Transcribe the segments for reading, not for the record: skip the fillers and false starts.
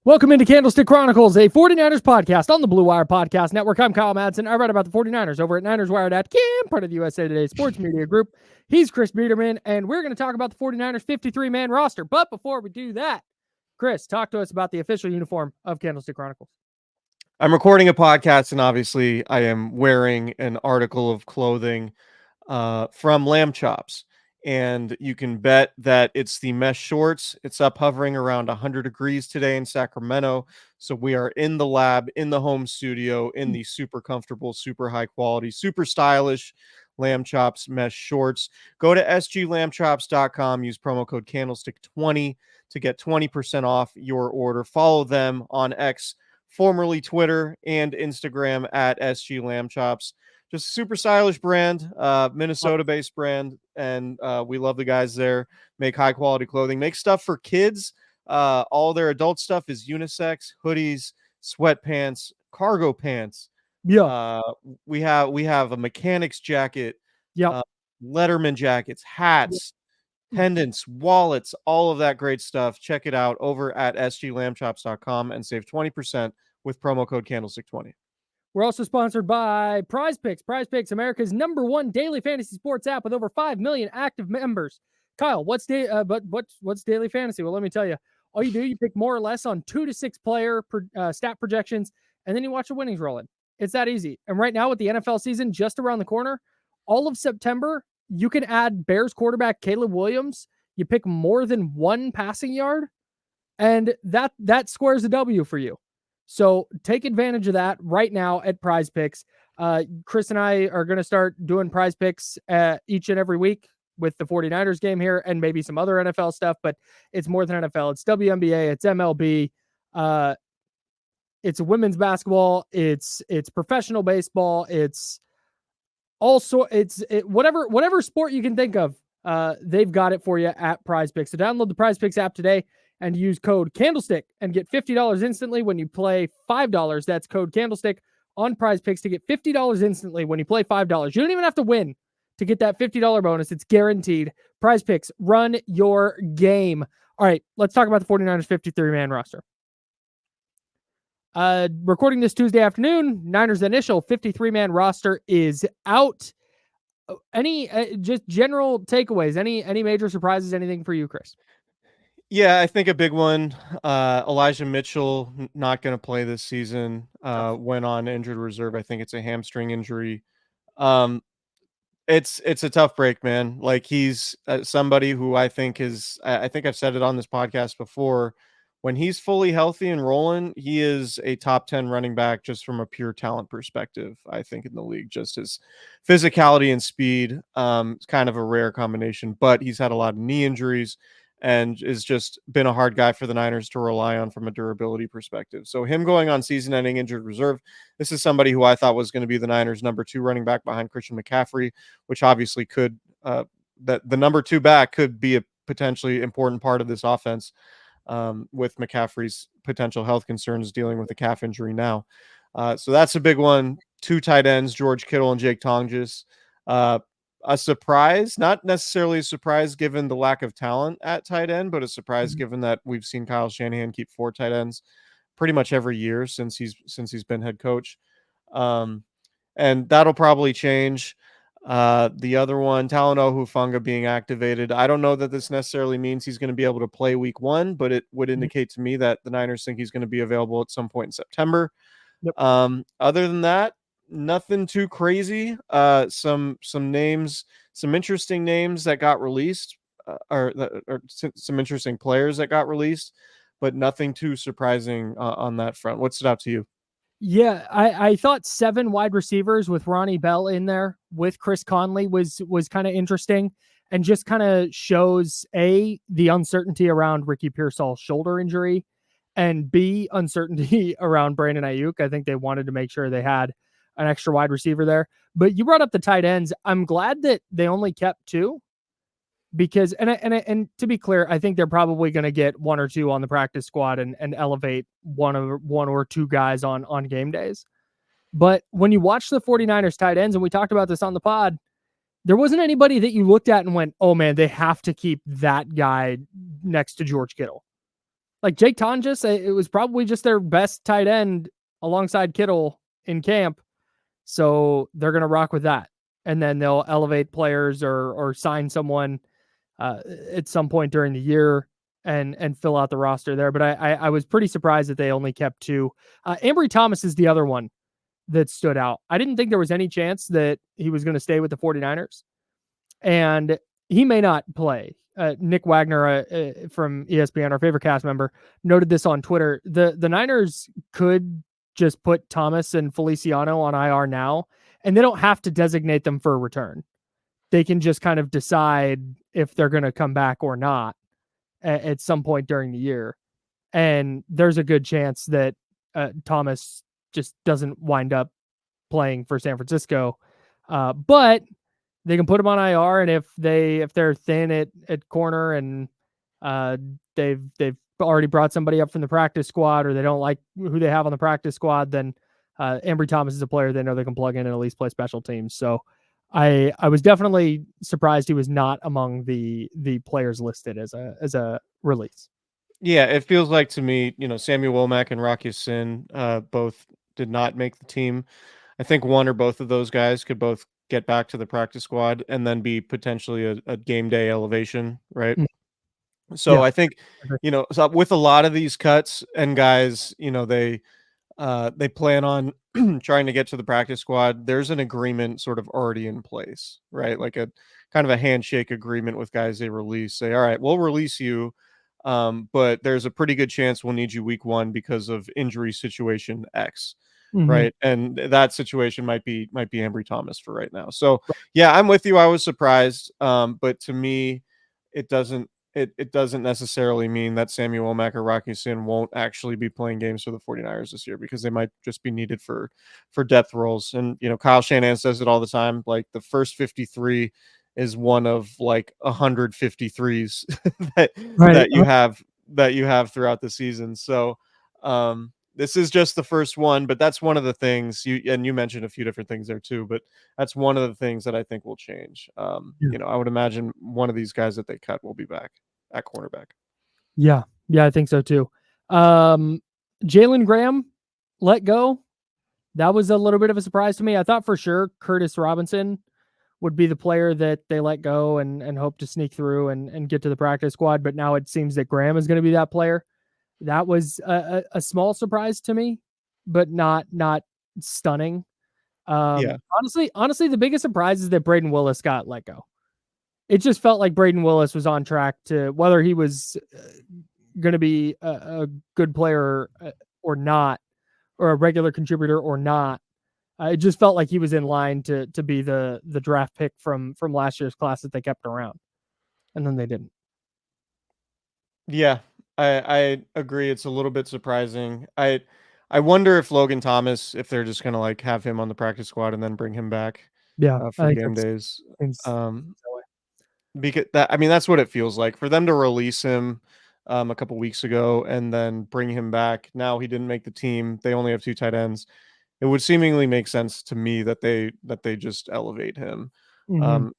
Welcome into Candlestick Chronicles, a 49ers podcast on the Blue Wire Podcast Network. I'm Kyle Madson. I write about the 49ers over at NinersWire.com, part of the USA Today Sports Media Group. He's Chris Biderman, and we're going to talk about the 49ers 53-man roster. But before we do that, Chris, talk to us about the official uniform of Candlestick Chronicles. I'm recording a podcast, and obviously I am wearing an article of clothing from Lamb Chops. And you can bet that it's the mesh shorts. It's up hovering around 100 degrees today in Sacramento. So we are in the lab, in the home studio, in the super comfortable, super high quality, super stylish Lamb Chops mesh shorts. Go to sglambchops.com. Use promo code Candlestick20 to get 20% off your order. Follow them on X, formerly Twitter, and Instagram at sglambchops. Just a super stylish brand, Minnesota-based brand, and we love the guys there. Make high-quality clothing. Make stuff for kids. All their adult stuff is unisex, hoodies, sweatpants, cargo pants. Yeah. We have a mechanic's jacket, Yep. Letterman jackets, hats, pendants, wallets, all of that great stuff. Check it out over at sglambchops.com and save 20% with promo code Candlestick20. We're also sponsored by Prize Picks. Prize Picks, America's #1 daily fantasy sports app with over 5 million active members. Kyle, what's daily fantasy? Well, let me tell you. All you do, you pick more or less on 2 to 6 player stat projections, and then you watch the winnings roll in. It's that easy. And right now with the NFL season just around the corner, all of September, you can add Bears quarterback Caleb Williams. You pick more than 1 passing yard, and that squares a W for you. So take advantage of that right now at Prize Picks. Chris and I are going to start doing Prize Picks each and every week with the 49ers game here and maybe some other NFL stuff, but it's more than NFL. It's WNBA, it's MLB, it's women's basketball, it's professional baseball, it's also whatever sport you can think of. They've got it for you at Prize Picks. So download the Prize Picks app today and use code Candlestick and get $50 instantly when you play $5. That's code Candlestick on Prize Picks to get $50 instantly when you play $5. You don't even have to win to get that $50 bonus. It's guaranteed. Prize Picks, run your game. All right, let's talk about the 49ers 53-man roster. Recording this Tuesday afternoon, Niners initial 53-man roster is out. Any just general takeaways? Any major surprises? Anything for you, Chris? Yeah, I think a big one, Elijah Mitchell not going to play this season, went on injured reserve. I think it's a hamstring injury. It's a tough break, man. Like he's somebody who I think I've said it on this podcast before. When he's fully healthy and rolling, he is a top 10 running back just from a pure talent perspective, I think, in the league. Just his physicality and speed, it's kind of a rare combination, but he's had a lot of knee injuries and has just been a hard guy for the Niners to rely on from a durability perspective. So him going on season-ending injured reserve, this is somebody who I thought was going to be the Niners' #2 running back behind Christian McCaffrey, which obviously could that the #2 back could be a potentially important part of this offense with McCaffrey's potential health concerns dealing with a calf injury now. So that's a big one. 2 tight ends, George Kittle and Jake Tonges. A surprise, not necessarily a surprise given the lack of talent at tight end, but a surprise given that we've seen Kyle Shanahan keep 4 tight ends pretty much every year since he's been head coach. And that'll probably change. The other one, Talanoa Hufanga being activated. I don't know that this necessarily means he's going to be able to play week 1, but it would indicate to me that the Niners think he's going to be available at some point in September. Yep. Other than that, nothing too crazy. Some names, some interesting names that got released, or some interesting players that got released, but nothing too surprising on that front. What stood out to you? Yeah, I thought 7 wide receivers with Ronnie Bell in there with Chris Conley was kind of interesting and just kind of shows A, the uncertainty around Ricky Pearsall's shoulder injury, and B, uncertainty around Brandon Aiyuk. I think they wanted to make sure they had an extra wide receiver there. But you brought up the tight ends. I'm glad that they only kept 2 because, and to be clear, I think they're probably going to get 1 or 2 on the practice squad and elevate one or two guys on game days. But when you watch the 49ers tight ends, and we talked about this on the pod, there wasn't anybody that you looked at and went, oh man, they have to keep that guy next to George Kittle. like Jake Tonjes, it was probably just their best tight end alongside Kittle in camp. So they're going to rock with that. And then they'll elevate players or sign someone at some point during the year and fill out the roster there. But I was pretty surprised that they only kept two. Ambry Thomas is the other one that stood out. I didn't think there was any chance that he was going to stay with the 49ers. And he may not play. Nick Wagner from ESPN, our favorite cast member, noted this on Twitter. The Niners could just put Thomas and Feliciano on IR now, and they don't have to designate them for a return. They can just kind of decide if they're going to come back or not at some point during the year. And there's a good chance that Thomas just doesn't wind up playing for San Francisco. But they can put him on IR, and if they're thin at corner and they've already brought somebody up from the practice squad, or they don't like who they have on the practice squad, then Ambry Thomas is a player they know they can plug in and at least play special teams. So I was definitely surprised he was not among the players listed as a release. Yeah, it feels like to me, Samuel Womack and Rocky Sin both did not make the team. I think one or both of those guys could both get back to the practice squad and then be potentially a game day elevation, right? So Yeah. I think, so with a lot of these cuts and guys, they plan on trying to get to the practice squad. There's an agreement sort of already in place, right? Like a kind of a handshake agreement with guys they release. Say, all right, we'll release you, but there's a pretty good chance we'll need you week 1 because of injury situation X. Mm-hmm. Right. And that situation might be Ambry Thomas for right now. So yeah, I'm with you. I was surprised. But to me, it doesn't necessarily mean that Samuel Womack or Rocky Sin won't actually be playing games for the 49ers this year, because they might just be needed for depth roles. And Kyle Shanahan says it all the time, like the first 53 is one of like 153s that you have throughout the season. So this is just the first one, but that's one of the things you mentioned a few different things there too, but that's one of the things that I think will change. I would imagine one of these guys that they cut will be back at cornerback. Yeah, I think so too. Jalen Graham let go. That was a little bit of a surprise to me. I thought for sure Curtis Robinson would be the player that they let go and hope to sneak through and get to the practice squad, but now it seems that Graham is going to be that player. That was a small surprise to me, but not stunning. Honestly, the biggest surprise is that Braden Willis got let go. It just felt like Braden Willis was on track to, whether he was going to be a good player or not, or a regular contributor or not. It just felt like he was in line to be the draft pick from last year's class that they kept around, and then they didn't. Yeah, I agree. It's a little bit surprising. I wonder if Logan Thomas, if they're just gonna like have him on the practice squad and then bring him back, for game days. Because that's what it feels like for them to release him a couple weeks ago and then bring him back. Now he didn't make the team. They only have 2 tight ends. It would seemingly make sense to me that they just elevate him.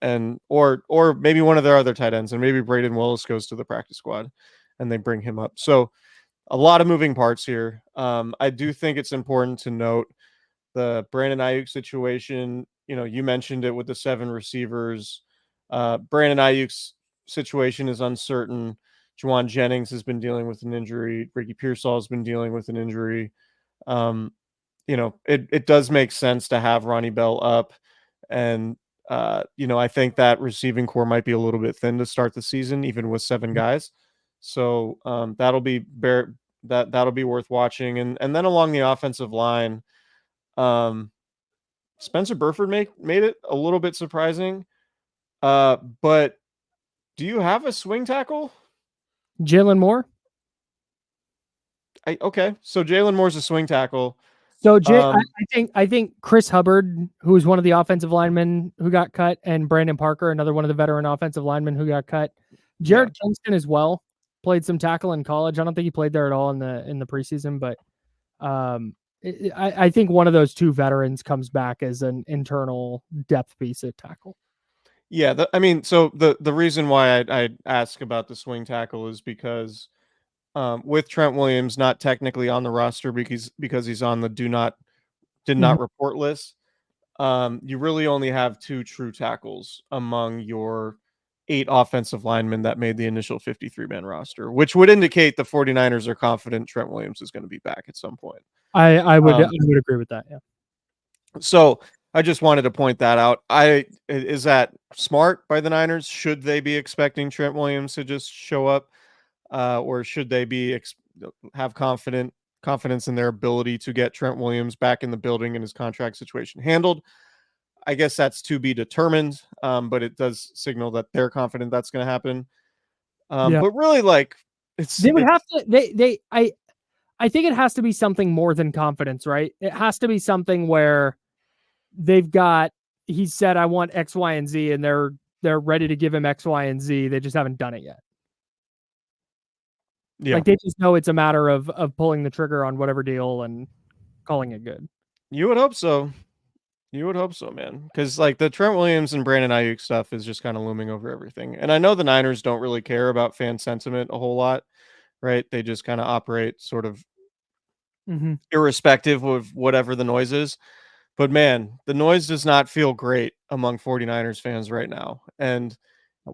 And or maybe one of their other tight ends, and maybe Braden Willis goes to the practice squad and they bring him up. So a lot of moving parts here. I do think it's important to note the Brandon Aiyuk situation. You mentioned it with the 7 receivers. Brandon Aiyuk's situation is uncertain. Juwan Jennings has been dealing with an injury. Ricky Pearsall has been dealing with an injury. It does make sense to have Ronnie Bell up. And, I think that receiving core might be a little bit thin to start the season, even with 7 guys. So that'll be worth watching. And then along the offensive line, Spencer Burford made it a little bit surprising. But do you have a swing tackle? Jalen Moore? Okay, so Jalen Moore's a swing tackle. So I think Chris Hubbard, who was one of the offensive linemen who got cut, and Brandon Parker, another one of the veteran offensive linemen who got cut. Jared Kingston as well played some tackle in college. I don't think he played there at all in the preseason, but I think one of those 2 veterans comes back as an internal depth piece at tackle. Yeah, so the reason why I ask about the swing tackle is because with Trent Williams not technically on the roster because he's on the did not report list. You really only have 2 true tackles among your 8 offensive linemen that made the initial 53-man roster, which would indicate the 49ers are confident Trent Williams is going to be back at some point. I would agree with that. Yeah. So I just wanted to point that out. Is that smart by the Niners? Should they be expecting Trent Williams to just show up, or should they be have confidence in their ability to get Trent Williams back in the building and his contract situation handled? I guess that's to be determined, but it does signal that they're confident that's going to happen. But really, like, they would have to. I think it has to be something more than confidence, right? It has to be something where they've got. He said, "I want X, Y, and Z," and they're ready to give him X, Y, and Z. They just haven't done it yet. Yeah, like they just know it's a matter of pulling the trigger on whatever deal and calling it good. You would hope so. You would hope so, man. Because like the Trent Williams and Brandon Aiyuk stuff is just kind of looming over everything. And I know the Niners don't really care about fan sentiment a whole lot, right? They just kind of operate sort of irrespective of whatever the noise is. But man, the noise does not feel great among 49ers fans right now. And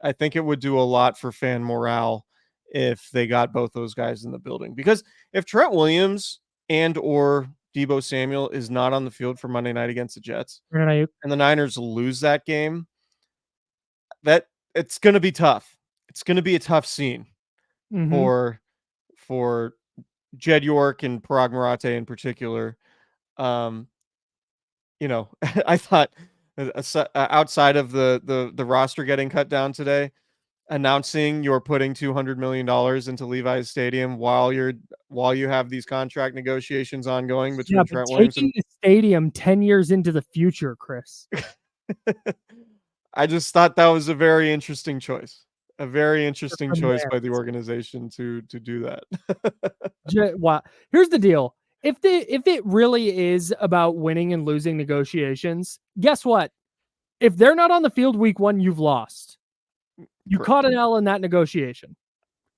I think it would do a lot for fan morale if they got both those guys in the building. Because if Trent Williams and or Deebo Samuel is not on the field for Monday night against the Jets, and the Niners lose that game, that it's going to be tough. It's going to be a tough scene for Jed York and Parag Marate in particular. I thought outside of the roster getting cut down today, announcing you're putting $200 million into Levi's Stadium while you have these contract negotiations ongoing between Trent Williams and the stadium 10 years into the future, Chris. I just thought that was a very interesting choice. A very interesting choice by the organization to do that. Well, here's the deal. If it really is about winning and losing negotiations, guess what? If they're not on the field week 1, you've lost. You caught an L in that negotiation.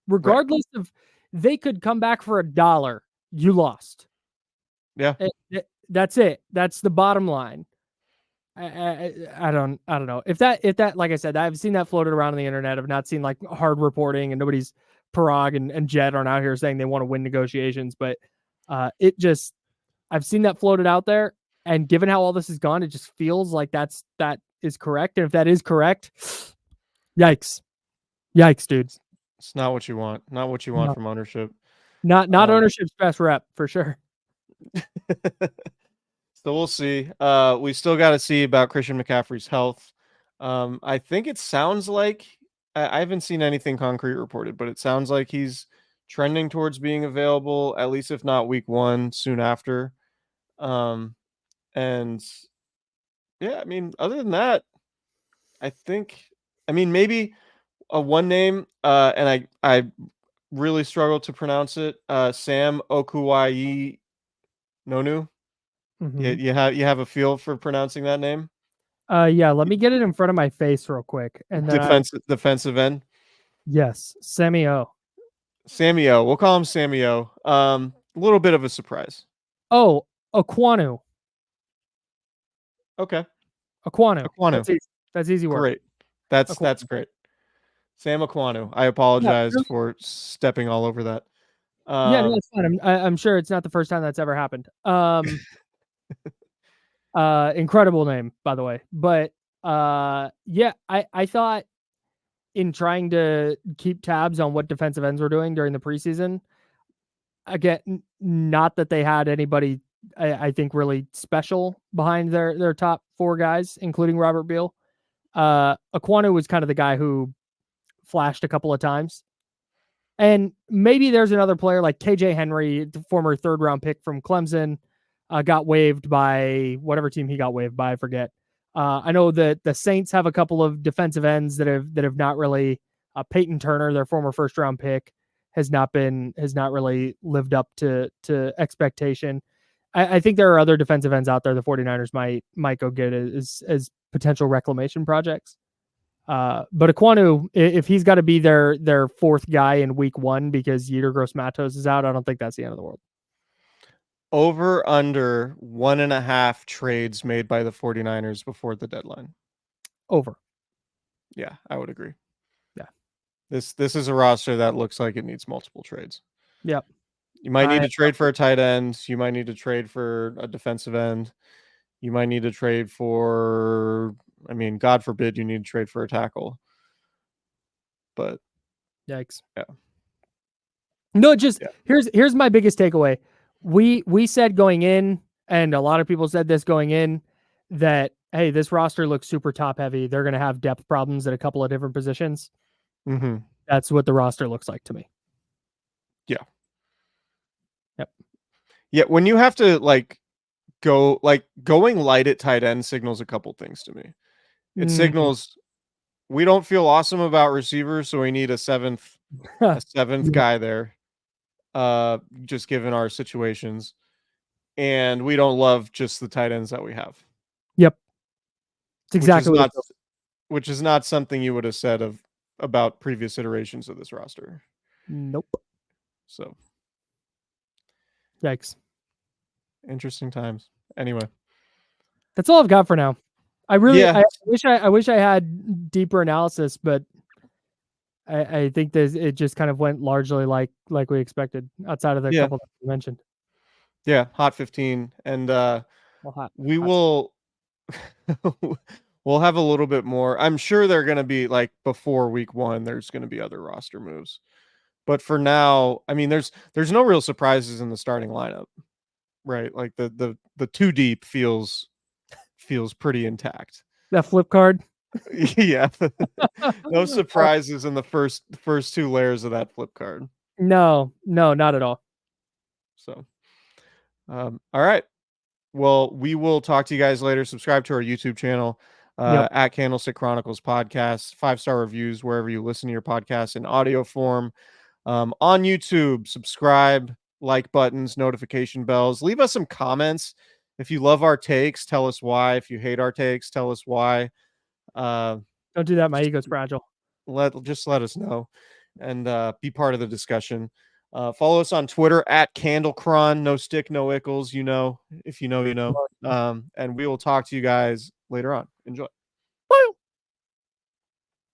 Regardless of, they could come back for $1. You lost. Yeah. That's it. That's the bottom line. I don't know. If that, like I said, I've seen that floated around on the internet. I've not seen like hard reporting, and nobody's Parag and Jed aren't out here saying they want to win negotiations, but I've seen that floated out there. And given how all this has gone, it just feels like that is correct. And if that is correct, yikes, dude. It's not what you want. Not what you want from ownership. Not ownership's best rep for sure. So we'll see. We still got to see about Christian McCaffrey's health. I think it sounds like I haven't seen anything concrete reported, but it sounds like he's trending towards being available, at least if not week 1, soon after. And yeah, I mean, other than that, maybe a one name, and I really struggle to pronounce it. Sam Okuwayi Nonu. You have a feel for pronouncing that name? Yeah, let me get it in front of my face real quick. And then defensive end. Yes, Sammy O. We'll call him Sammy O. A little bit of a surprise. Oh, Aquanu. Okay. Aquanu. That's easy work. Great. That's great. Sam Aquanu. I apologize for stepping all over that. Yeah, no, it's fine. I'm sure it's not the first time that's ever happened. Incredible name, by the way. But yeah, I thought in trying to keep tabs on what defensive ends were doing during the preseason, again, not that they had anybody I think really special behind their top 4 guys, including Robert Beal. Aquanu was kind of the guy who flashed a couple of times. And maybe there's another player like KJ Henry, the former 3rd round pick from Clemson, got waived by whatever team he got waived by. I forget. I know that the Saints have a couple of defensive ends that have not really. Peyton Turner, their former 1st round pick, has not really lived up to expectation. I think there are other defensive ends out there the 49ers might go get as potential reclamation projects. But Aquanu, if he's got to be their fourth guy in week 1 because Yetur Gross-Matos is out, I don't think that's the end of the world. Over under 1.5 trades made by the 49ers before the deadline. Over. Yeah, I would agree. Yeah. This is a roster that looks like it needs multiple trades. Yep. You might need to trade for a tight end. You might need to trade for a defensive end. You might need to trade for, I mean, God forbid you need to trade for a tackle. But yikes. Yeah. No, just here's my biggest takeaway. We said going in, and a lot of people said this going in, that hey, this roster looks super top heavy. They're going to have depth problems at a couple of different positions. Mm-hmm. That's what the roster looks like to me. Yeah. Yep. Yeah, when you have to going light at tight end signals a couple things to me. It signals we don't feel awesome about receivers, so we need a seventh guy there. Just given our situations, and we don't love just the tight ends that we have. Yep. It's exactly which is not something you would have said about previous iterations of this roster. Nope. So yikes. Interesting times. Anyway. That's all I've got for now. I wish I had deeper analysis, but I think it just kind of went largely like we expected outside of the couple that you mentioned. Yeah, hot 15. And we'll have a little bit more. I'm sure they're going to be before week 1, there's going to be other roster moves. But for now, I mean, there's no real surprises in the starting lineup, right? Like the 2 deep feels pretty intact. That flip card. Yeah. No surprises in the first 2 layers of that flip card. No, not at all. So, all right. Well, we will talk to you guys later. Subscribe to our YouTube channel at Candlestick Chronicles Podcast. 5-star reviews wherever you listen to your podcasts in audio form. On YouTube, subscribe, like buttons, notification bells. Leave us some comments. If you love our takes, tell us why. If you hate our takes, tell us why. Don't do that. My ego's fragile. Let us know and be part of the discussion. Follow us on Twitter at CandleCron. No stick, no ickles. If you know, you know. And we will talk to you guys later on. Enjoy.